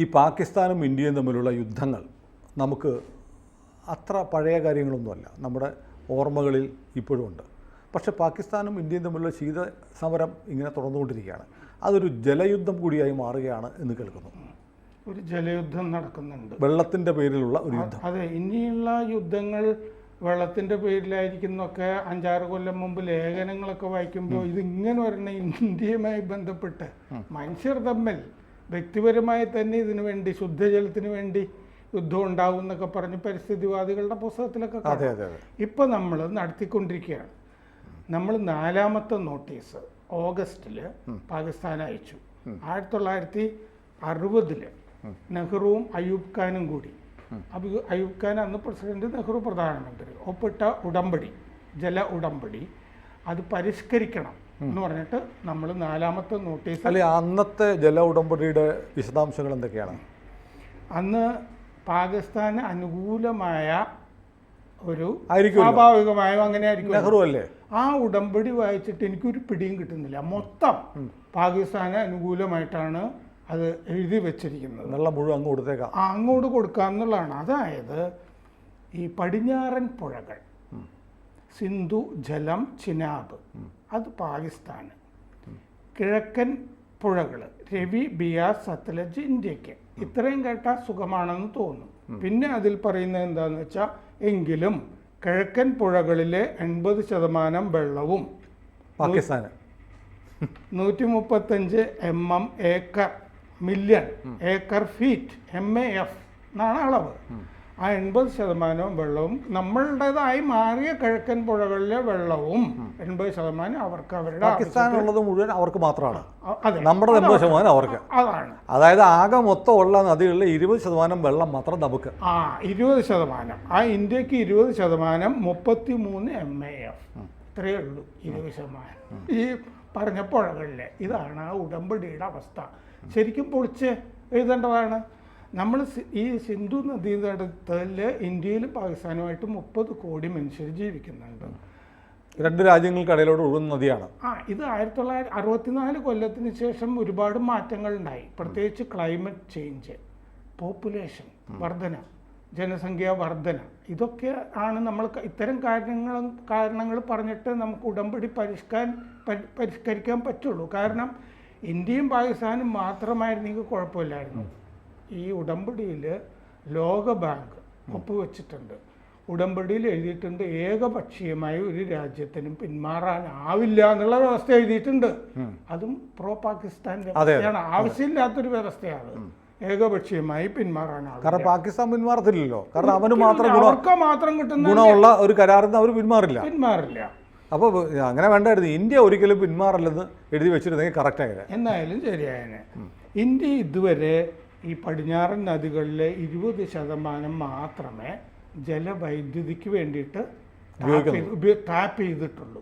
ഈ പാകിസ്ഥാനും ഇന്ത്യയും തമ്മിലുള്ള യുദ്ധങ്ങൾ നമുക്ക് അത്ര പഴയ കാര്യങ്ങളൊന്നുമല്ല, നമ്മുടെ ഓർമ്മകളിൽ ഇപ്പോഴും ഉണ്ട്. പക്ഷേ പാകിസ്ഥാനും ഇന്ത്യയും തമ്മിലുള്ള ശീത സമരം ഇങ്ങനെ തുടർന്നുകൊണ്ടിരിക്കുകയാണ്. അതൊരു ജലയുദ്ധം കൂടിയായി മാറുകയാണ് എന്ന് കേൾക്കുന്നു. ഒരു ജലയുദ്ധം നടക്കുന്നുണ്ട്, വെള്ളത്തിൻ്റെ പേരിലുള്ള ഒരു യുദ്ധം. അതെ, ഇനിയുള്ള യുദ്ധങ്ങൾ വെള്ളത്തിൻ്റെ പേരിലായിരിക്കുന്നൊക്കെ 5-6 കൊല്ലം മുമ്പ് ലേഖനങ്ങളൊക്കെ വായിക്കുമ്പോൾ ഇതിങ്ങനെ വരണ ഇന്ത്യയുമായി ബന്ധപ്പെട്ട് മനുഷ്യർ തമ്മിൽ വ്യക്തിപരമായി തന്നെ ഇതിനു വേണ്ടി ശുദ്ധജലത്തിന് വേണ്ടി യുദ്ധം ഉണ്ടാവും എന്നൊക്കെ പറഞ്ഞ് പരിസ്ഥിതിവാദികളുടെ പുസ്തകത്തിലൊക്കെ ഇപ്പം നമ്മൾ നടത്തിക്കൊണ്ടിരിക്കുകയാണ്. നമ്മൾ 4ാമത്തെ നോട്ടീസ് ഓഗസ്റ്റിൽ പാകിസ്ഥാൻ അയച്ചു. 1960 നെഹ്റുവും അയൂബ് ഖാനും കൂടി, അയൂബ് ഖാൻ അന്ന് പ്രസിഡന്റ്, നെഹ്റു പ്രധാനമന്ത്രി, ഒപ്പിട്ട ഉടമ്പടി, ജല ഉടമ്പടി, അത് പരിഷ്കരിക്കണം എന്ന് പറഞ്ഞിട്ട് നമ്മൾ 4ാമത്തെ നോട്ടീസ്. അല്ലെ, അന്നത്തെ ജല ഉടമ്പടിയുടെ വിശദാംശങ്ങൾ എന്തൊക്കെയാണ്? അന്ന് പാകിസ്ഥാന് അനുകൂലമായ ഒരു സ്വാഭാവികമായും അങ്ങനെ ആയിരിക്കും. നെഹ്റു അല്ലേ? ആ ഉടമ്പടി വായിച്ചിട്ട് എനിക്കൊരു പിടിയും കിട്ടുന്നില്ല. മൊത്തം പാകിസ്ഥാന് അനുകൂലമായിട്ടാണ് അത് എഴുതി വെച്ചിരിക്കുന്നത്. വെള്ളം മുഴുവൻ അങ്ങ് കൊടുത്തേക്കാം, അങ്ങോട്ട് കൊടുക്കാം എന്നുള്ളതാണ്. അതായത് ഈ പടിഞ്ഞാറൻ പുഴകൾ, സിന്ധു, ജലം, ചിനാബ്, അത് പാകിസ്ഥാന്. കിഴക്കൻ പുഴകൾ രവി, ബിയാസ്, സത്ലജ് ഇന്ത്യക്ക്. ഇത്രയും കേട്ടാൽ സുഖമാണെന്ന് തോന്നും. പിന്നെ അതിൽ പറയുന്നത് എന്താണെന്ന് വെച്ചാൽ, എങ്കിലും കിഴക്കൻ പുഴകളിലെ 80% വെള്ളവും പാകിസ്ഥാന് 135 mm acre million acre feet MAF എന്നാണ് അളവ്. ആ 80% വെള്ളവും നമ്മളുടേതായി മാറിയ കിഴക്കൻ പുഴകളിലെ വെള്ളവും 80% അവർക്ക് അവരുടെ പാകിസ്ഥാനുള്ളത് മുഴുവൻ അവർക്ക് മാത്രമാണ്. നമ്മുടെ 80% അവർക്ക്. അതാണ്. അതായത് ആകെ മൊത്തം ഉള്ള നദികളിലെ 20% വെള്ളം മാത്രം നമുക്ക്. 20%. ആ ഇന്ത്യക്ക് 20%, 33 MAF. ഇത്രയേ ഉള്ളൂ 20%. ഈ പറഞ്ഞ പുഴകളിലെ ഇതാണ് ആ ഉടമ്പടിയുടെ അവസ്ഥ. ശരിക്കും പൊളിച്ച് എഴുതേണ്ടതാണ്. നമ്മൾ ഈ സിന്ധു നദീതടത്തിൽ ഇന്ത്യയിലും പാകിസ്ഥാനുമായിട്ട് 30 കോടി മനുഷ്യർ ജീവിക്കുന്നുണ്ട്. 2 രാജ്യങ്ങൾക്കിടയിലൂടെ ഒഴുകുന്ന നദിയാണ്. ഇത് 1964 കൊല്ലത്തിന് ശേഷം ഒരുപാട് മാറ്റങ്ങൾ ഉണ്ടായി. പ്രത്യേകിച്ച് ക്ലൈമറ്റ് ചേഞ്ച്, പോപ്പുലേഷൻ വർധന, ജനസംഖ്യാ വർധന, ഇതൊക്കെ ആണ് നമ്മൾ ഇത്തരം കാരണങ്ങൾ പറഞ്ഞിട്ട് നമുക്ക് ഉടമ്പടി പരിഷ്കരിക്കാൻ പറ്റുള്ളൂ. കാരണം ഇന്ത്യയും പാകിസ്ഥാനും മാത്രമായിരുന്നെങ്കിൽ കുഴപ്പമില്ലായിരുന്നു. ഈ ഉടമ്പടിയിൽ ലോക ബാങ്ക് ഒപ്പുവെച്ചിട്ടുണ്ട്. ഉടമ്പടിയിൽ എഴുതിയിട്ടുണ്ട്, ഏകപക്ഷീയമായ ഒരു രാജ്യത്തിനും പിന്മാറാനാവില്ല എന്നുള്ള വ്യവസ്ഥ എഴുതിയിട്ടുണ്ട്. അതും പ്രോ പാകിസ്ഥാൻ വ്യവസ്ഥയാണ്, ആവശ്യമില്ലാത്തൊരു വ്യവസ്ഥയാണ്. ഏകപക്ഷീയമായി പിന്മാറാനാവും. കാരണം പാകിസ്ഥാൻ പിന്മാറത്തില്ലല്ലോ. കാരണം അവന് മാത്രം കിട്ടുന്ന ഗുണമുള്ള ഒരു കരാറിൽ നിന്ന് അവർ പിന്മാറില്ല. അപ്പോൾ അങ്ങനെ വേണ്ടായിരുന്നു. ഇന്ത്യ ഒരിക്കലും പിന്മാറില്ലെന്ന് എഴുതി വെച്ചിരുന്നെങ്കിൽ കറക്റ്റായത്. എന്തായാലും ശരിയായനെ. ഇന്ത്യ ഇതുവരെ ഈ പടിഞ്ഞാറൻ നദികളിലെ 20% മാത്രമേ ജലവൈദ്യുതിക്ക് വേണ്ടിയിട്ട് ടാപ്പ് ചെയ്തിട്ടുള്ളൂ.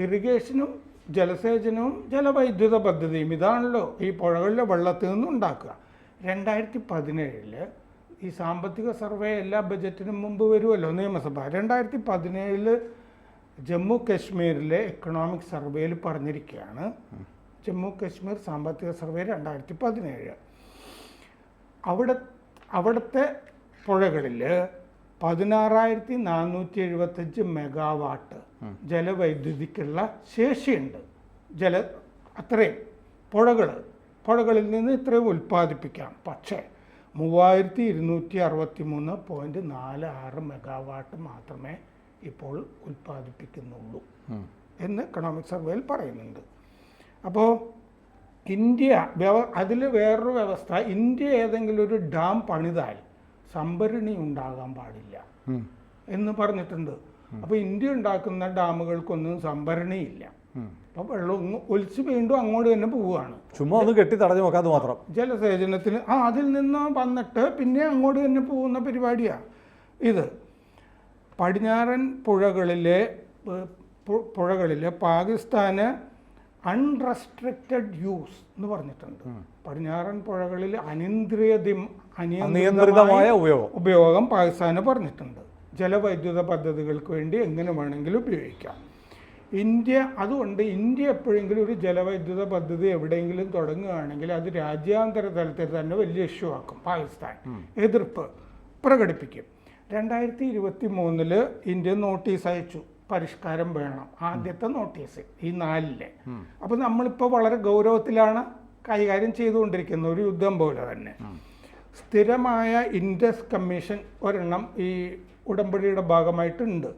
ഇറിഗേഷനും ജലസേചനവും ജലവൈദ്യുത പദ്ധതിയും ഇതാണല്ലോ ഈ പുഴകളിലെ വെള്ളത്തിൽ നിന്ന് ഉണ്ടാക്കുക. 2017 ഈ സാമ്പത്തിക സർവേ എല്ലാ ബജറ്റിനും മുമ്പ് വരുമല്ലോ നിയമസഭ. 2017 ജമ്മു കശ്മീരിലെ എക്കണോമിക് സർവേയിൽ പറഞ്ഞിരിക്കുകയാണ്. ജമ്മു കശ്മീർ സാമ്പത്തിക സർവേ 2017. അവിടുത്തെ പുഴകളിൽ 16,475 മെഗാവാട്ട് ജലവൈദ്യുതിക്കുള്ള ശേഷിയുണ്ട്. അത്രയും പുഴകളിൽ നിന്ന് ഇത്രയും ഉൽപ്പാദിപ്പിക്കാം. പക്ഷേ 3,263.46 മെഗാവാട്ട് മാത്രമേ ഇപ്പോൾ ഉൽപ്പാദിപ്പിക്കുന്നുള്ളൂ എന്ന് എക്കണോമിക് സർവേയിൽ പറയുന്നുണ്ട്. അപ്പോൾ ഇന്ത്യ അതിൽ വേറൊരു വ്യവസ്ഥ, ഇന്ത്യ ഏതെങ്കിലും ഒരു ഡാം പണിതാൽ സംഭരണി ഉണ്ടാകാൻ പാടില്ല എന്ന് പറഞ്ഞിട്ടുണ്ട്. അപ്പോൾ ഇന്ത്യ ഉണ്ടാക്കുന്ന ഡാമുകൾക്കൊന്നും സംഭരണിയില്ല. അപ്പോൾ വെള്ളം ഒലിച്ച് വീണ്ടും അങ്ങോട്ട് തന്നെ പോവുകയാണ്. ചുമ്മാ ഒന്ന് കെട്ടി തടഞ്ഞു നോക്കാതെ മാത്രം ജലസേചനത്തിന്. അതിൽ നിന്ന് വന്നിട്ട് പിന്നെ അങ്ങോട്ട് തന്നെ പോകുന്ന പരിപാടിയാണ് ഇത്. പടിഞ്ഞാറൻ പുഴകളിലെ പാകിസ്ഥാന് അൺറെസ്ട്രിക്റ്റഡ് യൂസ് എന്ന് പറഞ്ഞിട്ടുണ്ട്. പടിഞ്ഞാറൻ പുഴകളിൽ അനിയന്ത്രിതമായ ഉപയോഗം പാകിസ്ഥാന് പറഞ്ഞിട്ടുണ്ട്. ജലവൈദ്യുത പദ്ധതികൾക്ക് വേണ്ടി എങ്ങനെ വേണമെങ്കിലും ഉപയോഗിക്കാം. അതുകൊണ്ട് ഇന്ത്യ എപ്പോഴെങ്കിലും ഒരു ജലവൈദ്യുത പദ്ധതി എവിടെയെങ്കിലും തുടങ്ങുകയാണെങ്കിൽ അത് രാജ്യാന്തര തലത്തിൽ തന്നെ വലിയ ഇഷ്യൂ ആക്കും. പാകിസ്ഥാൻ എതിർപ്പ് പ്രകടിപ്പിക്കും. 2023 ഇന്ത്യ നോട്ടീസ് അയച്ചു, പരിഷ്കാരം വേണം. ആദ്യത്തെ നോട്ടീസ് ഈ 4. അപ്പോൾ നമ്മളിപ്പോൾ വളരെ ഗൗരവത്തിലാണ് കൈകാര്യം ചെയ്തുകൊണ്ടിരിക്കുന്നത്, ഒരു യുദ്ധം പോലെ തന്നെ. സ്ഥിരമായ ഇൻഡസ് കമ്മീഷൻ ഒരെണ്ണം ഈ ഉടമ്പടിയുടെ ഭാഗമായിട്ടുണ്ട്.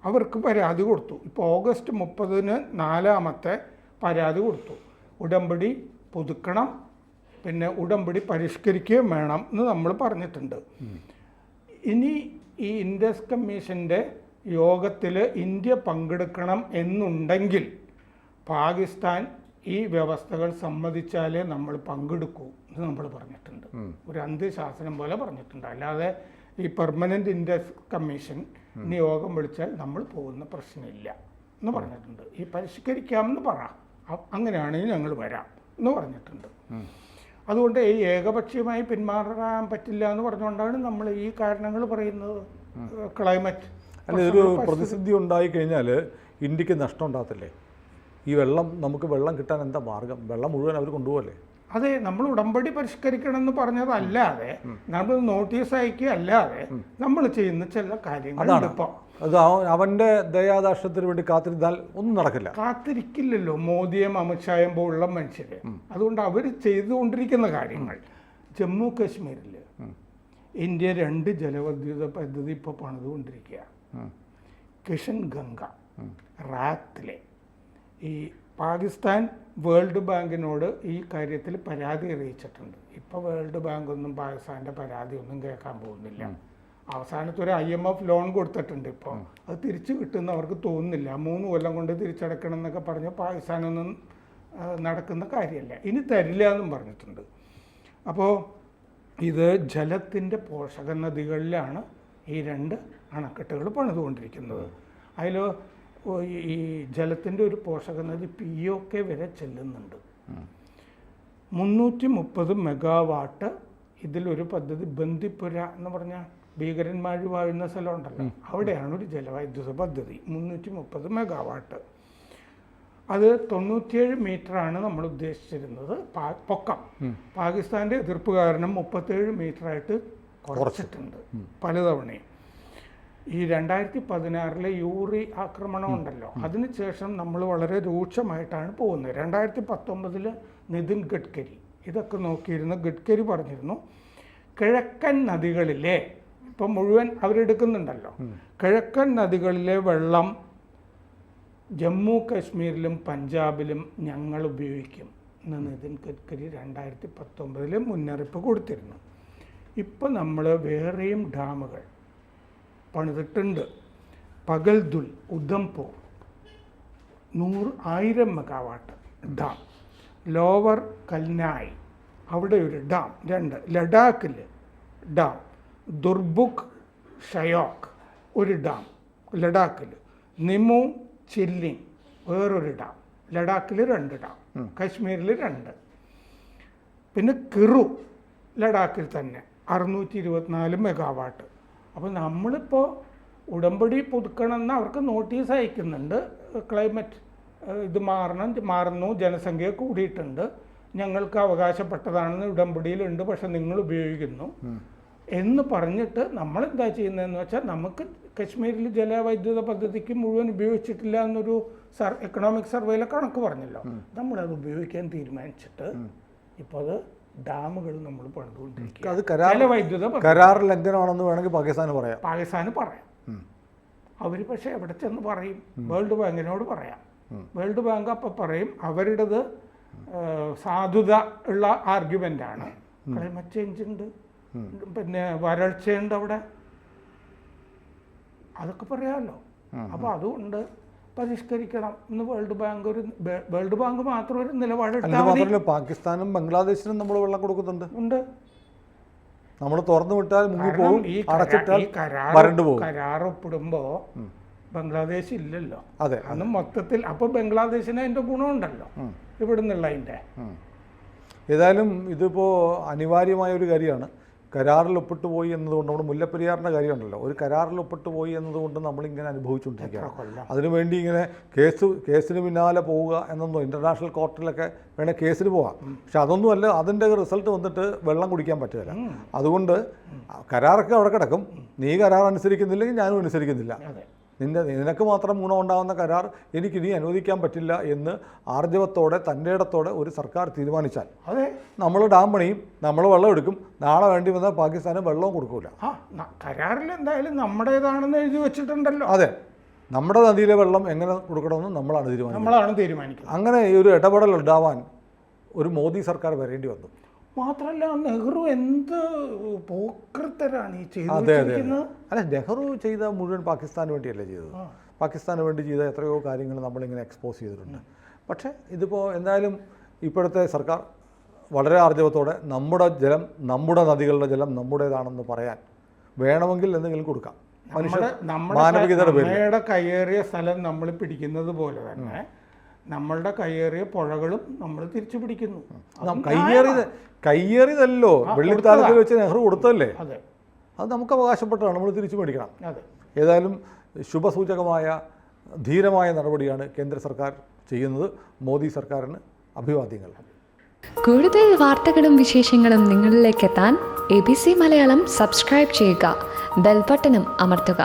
അവർക്ക് പരാതി കൊടുത്തു. ഇപ്പോൾ ഓഗസ്റ്റ് 30 4ാമത്തെ പരാതി കൊടുത്തു. ഉടമ്പടി പുതുക്കണം, പിന്നെ ഉടമ്പടി പരിഷ്കരിക്കുകയും വേണം എന്ന് നമ്മൾ പറഞ്ഞിട്ടുണ്ട്. ഇനി ഈ ഇൻഡസ് കമ്മീഷൻ്റെ യോഗത്തിൽ ഇന്ത്യ പങ്കെടുക്കണം എന്നുണ്ടെങ്കിൽ പാകിസ്ഥാൻ ഈ വ്യവസ്ഥകൾ സമ്മതിച്ചാലേ നമ്മൾ പങ്കെടുക്കൂ എന്ന് നമ്മൾ പറഞ്ഞിട്ടുണ്ട്. ഒരു അന്ത്യശാസനം പോലെ പറഞ്ഞിട്ടുണ്ട്. അല്ലാതെ ഈ പെർമനൻ്റ് ഇൻഡസ് കമ്മീഷൻ ഇനി യോഗം വിളിച്ചാൽ നമ്മൾ പോകുന്ന പ്രശ്നമില്ല എന്ന് പറഞ്ഞിട്ടുണ്ട്. ഈ പരിഷ്കരിക്കാമെന്ന് പറ, അങ്ങനെയാണെങ്കിൽ ഞങ്ങൾ വരാം എന്ന് പറഞ്ഞിട്ടുണ്ട്. അതുകൊണ്ട് ഈ ഏകപക്ഷീയമായി പിന്മാറാൻ പറ്റില്ല എന്ന് പറഞ്ഞുകൊണ്ടാണ് നമ്മൾ ഈ കാരണങ്ങൾ പറയുന്നത്. ക്ലൈമറ്റ് അല്ല, ഒരു പ്രതിസന്ധി ഉണ്ടായി കഴിഞ്ഞാൽ ഇന്ത്യക്ക് നഷ്ടം ഉണ്ടാകത്തില്ലേ? ഈ നമുക്ക് വെള്ളം കിട്ടാൻ എന്താ മാർഗം? വെള്ളം മുഴുവൻ അവർ കൊണ്ടുപോകല്ലേ? അതെ, നമ്മൾ ഉടമ്പടി പരിഷ്കരിക്കണം എന്ന് പറഞ്ഞതല്ലാതെ, നമ്മൾ നോട്ടീസ് അയക്കുക അല്ലാതെ നമ്മൾ ചെയ്യുന്ന ചില കാര്യങ്ങളാണ്. ഇപ്പോൾ അത് അവൻ്റെ ദയാദാക്ഷത്തിന് വേണ്ടി കാത്തിരുന്നാൽ ഒന്നും നടക്കില്ല. കാത്തിരിക്കില്ലല്ലോ മോദിയും അമിത്ഷായും പോലുള്ള മനുഷ്യർ. അതുകൊണ്ട് അവർ ചെയ്തുകൊണ്ടിരിക്കുന്ന കാര്യങ്ങൾ, ജമ്മു കാശ്മീരിൽ ഇന്ത്യ 2 ജലവൈദ്യുത പദ്ധതി ഇപ്പോൾ പണിതുകൊണ്ടിരിക്കുക. കിഷൻ ഗംഗ, റാത്തിലെ ഈ പാകിസ്ഥാൻ വേൾഡ് ബാങ്കിനോട് ഈ കാര്യത്തിൽ പരാതി അറിയിച്ചിട്ടുണ്ട്. ഇപ്പോൾ വേൾഡ് ബാങ്ക് ഒന്നും പാകിസ്ഥാൻ്റെ പരാതി ഒന്നും കേൾക്കാൻ പോകുന്നില്ല. അവസാനത്തെ ഒരു IMF ലോൺ കൊടുത്തിട്ടുണ്ട്. ഇപ്പോൾ അത് തിരിച്ചു കിട്ടുമെന്ന് അവർക്ക് തോന്നുന്നില്ല. 3 കൊല്ലം കൊണ്ട് തിരിച്ചടക്കണം എന്നൊക്കെ പറഞ്ഞ് പാകിസ്ഥാനൊന്നും നടക്കുന്ന കാര്യമല്ല. ഇനി തരില്ല എന്നും പറഞ്ഞിട്ടുണ്ട്. അപ്പോൾ ഇത് ജലത്തിൻ്റെ പോഷക നദികളിലാണ് ഈ 2 അണക്കെട്ടുകൾ പണിതുകൊണ്ടിരിക്കുന്നത്. അതിൽ ഈ ജലത്തിൻ്റെ ഒരു പോഷക നദി POK വരെ ചെല്ലുന്നുണ്ട്. 330 മെഗാവാട്ട്. ഇതിലൊരു പദ്ധതി ബന്ദിപ്പുര എന്ന് പറഞ്ഞാൽ ഭീകരന്മാർ വാഴുന്ന സ്ഥലമുണ്ടല്ലോ, അവിടെയാണ് ഒരു ജലവൈദ്യുത പദ്ധതി. 330 മെഗാവാട്ട്. അത് 97 മീറ്ററാണ് നമ്മൾ ഉദ്ദേശിച്ചിരുന്നത് പൊക്കം. പാകിസ്ഥാൻ്റെ എതിർപ്പ് കാരണം 37 മീറ്ററായിട്ട് കുറച്ചിട്ടുണ്ട് പലതവണയും. ഈ 2016 യൂറി ആക്രമണം ഉണ്ടല്ലോ, അതിനുശേഷം നമ്മൾ വളരെ രൂക്ഷമായിട്ടാണ് പോകുന്നത്. 2019 നിതിൻ ഗഡ്കരി ഇതൊക്കെ നോക്കിയിരുന്ന ഗഡ്കരി പറഞ്ഞിരുന്നു, കിഴക്കൻ നദികളിലെ, ഇപ്പം മുഴുവൻ അവരെടുക്കുന്നുണ്ടല്ലോ, കിഴക്കൻ നദികളിലെ വെള്ളം ജമ്മു കാശ്മീരിലും പഞ്ചാബിലും ഞങ്ങൾ ഉപയോഗിക്കും എന്ന് നിതിൻ ഗഡ്കരി 2019 മുന്നറിയിപ്പ് കൊടുത്തിരുന്നു. ഇപ്പം നമ്മൾ വേറെയും ഡാമുകൾ പണിതിട്ടുണ്ട്. പഗൽദുൽ, ഉധംപൂർ 1000 മെഗാവാട്ട് ഡാം. ലോവർ കൽനായ് അവിടെ ഒരു ഡാം. 2 ലഡാക്കിൽ ഡാം. ദുർബുക് ഷയോക്ക് ഒരു ഡാം ലഡാക്കിൽ. നിമു ചില്ലിങ് വേറൊരു ഡാം. ലഡാക്കിൽ 2 ഡാം, കാശ്മീരിൽ 2. പിന്നെ കിറു ലഡാക്കിൽ തന്നെ 624 മെഗാവാട്ട്. അപ്പോൾ നമ്മളിപ്പോൾ ഉടമ്പടി പുതുക്കണമെന്ന് അവർക്ക് നോട്ടീസ് അയക്കുന്നുണ്ട്. ക്ലൈമറ്റ് ഇത് മാറുന്നു, ജനസംഖ്യ കൂടിയിട്ടുണ്ട്, ഞങ്ങൾക്ക് അവകാശപ്പെട്ടതാണെന്ന് ഉടമ്പടിയിലുണ്ട്, പക്ഷെ നിങ്ങൾ ഉപയോഗിക്കുന്നു എന്ന് പറഞ്ഞിട്ട് നമ്മളെന്താ ചെയ്യുന്നതെന്ന് വെച്ചാൽ, നമുക്ക് കശ്മീരിൽ ജലവൈദ്യുത പദ്ധതിക്ക് മുഴുവൻ ഉപയോഗിച്ചിട്ടില്ല എന്നൊരു എക്കണോമിക് സർവേയിലെ കണക്ക് പറഞ്ഞല്ലോ, നമ്മളത് ഉപയോഗിക്കാൻ തീരുമാനിച്ചിട്ട് ഇപ്പോൾ അത് ഡാമുകൾ നമ്മൾ പണിതുകൊണ്ടിരിക്കുക. അത് കരാർ ലംഘനമാണെന്ന് വേണമെങ്കിൽ പാകിസ്ഥാന് പറയാം. അവർ പക്ഷേ എവിടെ ചെന്ന് പറയും? വേൾഡ് ബാങ്കിനോട് പറയാം. വേൾഡ് ബാങ്ക് അപ്പം പറയും അവരുടേത് സാധുത ഉള്ള ആർഗ്യുമെൻ്റാണ്. ക്ലൈമറ്റ് ചേഞ്ച് ഉണ്ട്, പിന്നെ വരൾച്ചയുണ്ട് അവിടെ, അതൊക്കെ പറയാമല്ലോ. അപ്പോൾ അതുകൊണ്ട് പരിഷ്കരിക്കണം എന്ന് വേൾഡ് ബാങ്ക് മാത്രം ഒരു നിലപാടെടുത്താൽ. പാകിസ്ഥാനും ബംഗ്ലാദേശിനും നമ്മൾ വെള്ളം കൊടുക്കുന്നുണ്ട്. നമ്മൾ തുറന്നു വിട്ടാൽ കരാർ ഒപ്പിടുമ്പോൾ ബംഗ്ലാദേശ് ഇല്ലല്ലോ. അതെ, അന്ന് മൊത്തത്തിൽ അപ്പോൾ ബംഗ്ലാദേശിന് അതിൻ്റെ ഗുണമുണ്ടല്ലോ ഇവിടെ നിന്നുള്ള അതിൻ്റെ. ഏതായാലും ഇതിപ്പോൾ അനിവാര്യമായ ഒരു കാര്യമാണ്. കരാറിൽ ഒപ്പിട്ട് പോയി എന്നതുകൊണ്ട് നമ്മുടെ മുല്ലപ്പെരിയാറിൻ്റെ കാര്യമുണ്ടല്ലോ, ഒരു കരാറിൽ ഒപ്പിട്ട് പോയി എന്നതുകൊണ്ട് നമ്മളിങ്ങനെ അനുഭവിച്ചുകൊണ്ടിരിക്കുകയാണ്. അതിനുവേണ്ടി ഇങ്ങനെ കേസിന് പിന്നാലെ പോവുക എന്നൊന്നും ഇൻ്റർനാഷണൽ കോർട്ടിലൊക്കെ വേണേൽ കേസിന് പോകാം. പക്ഷെ അതൊന്നുമല്ല, അതിൻ്റെ റിസൾട്ട് വന്നിട്ട് വെള്ളം കുടിക്കാൻ പറ്റില്ല. അതുകൊണ്ട് കരാറൊക്കെ അവിടെ കിടക്കും. നീ കരാർ അനുസരിക്കുന്നില്ലെങ്കിൽ ഞാനും അനുസരിക്കുന്നില്ല. നിനക്ക് മാത്രം ഗുണമുണ്ടാകുന്ന കരാർ എനിക്കിനി അനുവദിക്കാൻ പറ്റില്ല എന്ന് ആർജവത്തോടെ തൻ്റെ ഇടത്തോടെ ഒരു സർക്കാർ തീരുമാനിച്ചാൽ നമ്മൾ ഡാം പണിയും, നമ്മൾ വെള്ളം എടുക്കും. നാളെ വേണ്ടി വന്നാൽ പാകിസ്ഥാന് വെള്ളവും കൊടുക്കില്ല. കരാറിൽ എന്തായാലും നമ്മുടേതാണെന്ന് എഴുതി വെച്ചിട്ടുണ്ടല്ലോ. അതെ, നമ്മുടെ നദിയിലെ വെള്ളം എങ്ങനെ കൊടുക്കണമെന്ന് നമ്മളാണ് തീരുമാനിക്കുന്നത്. അങ്ങനെ ഒരു ഇടപെടൽ ഉണ്ടാവാൻ ഒരു മോദി സർക്കാർ വരേണ്ടി വന്നു. മാത്രമല്ല നെഹ്റു എന്ത് പോക്കൃത്തരാണ് ഈ ചെയ്തത്. അല്ല, നെഹ്റു ചെയ്ത മുഴുവൻ പാകിസ്ഥാന് വേണ്ടിയല്ലേ ചെയ്തത്. പാകിസ്ഥാന് വേണ്ടി ചെയ്ത എത്രയോ കാര്യങ്ങൾ നമ്മളിങ്ങനെ എക്സ്പോസ് ചെയ്തിട്ടുണ്ട്. പക്ഷേ ഇതിപ്പോൾ എന്തായാലും ഇപ്പോഴത്തെ സർക്കാർ വളരെ ആർജവത്തോടെ നമ്മുടെ ജലം, നമ്മുടെ നദികളുടെ ജലം നമ്മുടേതാണെന്ന് പറയാൻ വേണമെങ്കിൽ എന്തെങ്കിലും കൊടുക്കാം. നമ്മുടെ കയ്യേറിയ സ്ഥലം നമ്മൾ പിടിക്കുന്നത് പോലെ തന്നെ നമ്മളുടെ കയ്യേറിയ പുഴകളും നമ്മൾ തിരിച്ചു പിടിക്കുന്നു. കയ്യേറിയതല്ലോ, വെള്ളിത്താലത്തിൽ വെച്ച് നെഹ്റു കൊടുത്തല്ലേ, അത് നമുക്ക് അവകാശപ്പെട്ടതാണ്, നമ്മൾ തിരിച്ചു മേടിക്കണം. ഏതായാലും ശുഭസൂചകമായ ധീരമായ നടപടിയാണ് കേന്ദ്ര സർക്കാർ ചെയ്യുന്നത്. മോദി സർക്കാരിന് അഭിവാദ്യങ്ങൾ. കൂടുതൽ വാർത്തകളും വിശേഷങ്ങളും നിങ്ങളിലേക്ക് എത്താൻ ABC മലയാളം സബ്സ്ക്രൈബ് ചെയ്യുക, ബെൽ ബട്ടണും അമർത്തുക.